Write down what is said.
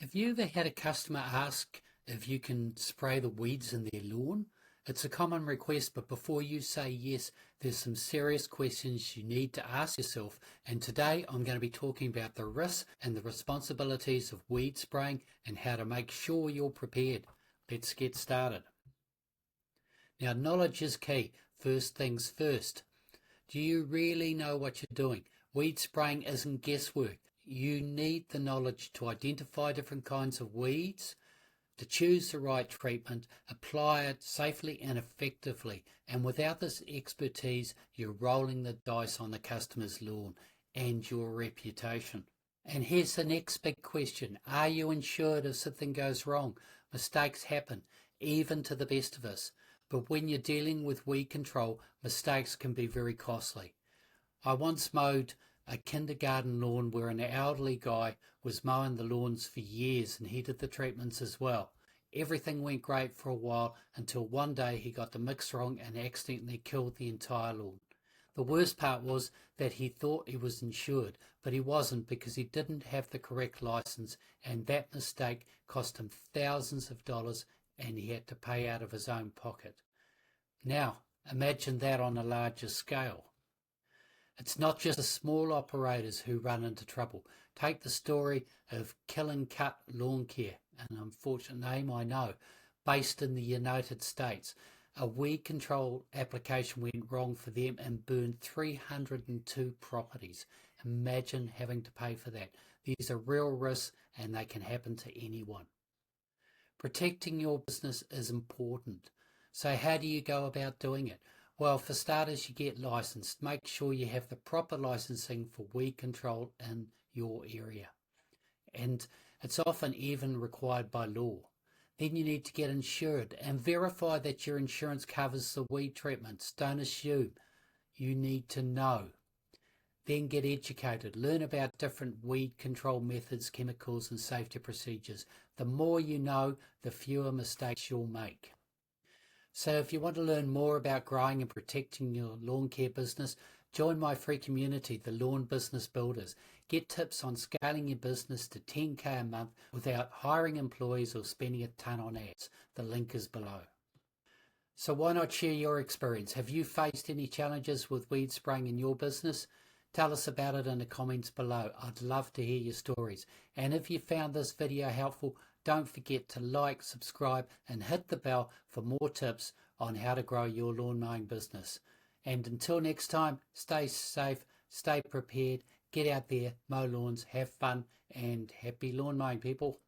Have you ever had a customer ask if you can spray the weeds in their lawn? It's a common request, but before you say yes, there's some serious questions you need to ask yourself. And today I'm going to be talking about the risks and the responsibilities of weed spraying and how to make sure you're prepared. Let's get started. Now, knowledge is key. First things first. Do you really know what you're doing? Weed spraying isn't guesswork. You need the knowledge to identify different kinds of weeds, to choose the right treatment, apply it safely and effectively. And without this expertise, you're rolling the dice on the customer's lawn and your reputation. And here's the next big question. Are you insured if something goes wrong? Mistakes happen, even to the best of us. But when you're dealing with weed control, mistakes can be very costly. I once mowed a kindergarten lawn where an elderly guy was mowing the lawns for years, and he did the treatments as well. Everything went great for a while until one day he got the mix wrong and accidentally killed the entire lawn. The worst part was that he thought he was insured, but he wasn't because he didn't have the correct license, and that mistake cost him thousands of dollars and he had to pay out of his own pocket. Now, imagine that on a larger scale. It's not just the small operators who run into trouble. Take the story of Kill and Cut Lawn Care, an unfortunate name I know, based in the United States. A weed control application went wrong for them and burned 302 properties. Imagine having to pay for that. These are real risks and they can happen to anyone. Protecting your business is important. So how do you go about doing it? Well, for starters, you get licensed. Make sure you have the proper licensing for weed control in your area. And it's often even required by law. Then you need to get insured and verify that your insurance covers the weed treatments. Don't assume. You need to know. Then get educated. Learn about different weed control methods, chemicals, and safety procedures. The more you know, the fewer mistakes you'll make. So if you want to learn more about growing and protecting your lawn care business, join my free community, the Lawn Business Builders. Get tips on scaling your business to 10K a month without hiring employees or spending a ton on ads. The link is below. So why not share your experience? Have you faced any challenges with weed spraying in your business? Tell us about it in the comments below. I'd love to hear your stories. And if you found this video helpful, don't forget to like, subscribe, and hit the bell for more tips on how to grow your lawn mowing business. And until next time, stay safe, stay prepared, get out there, mow lawns, have fun, and happy lawn mowing, people.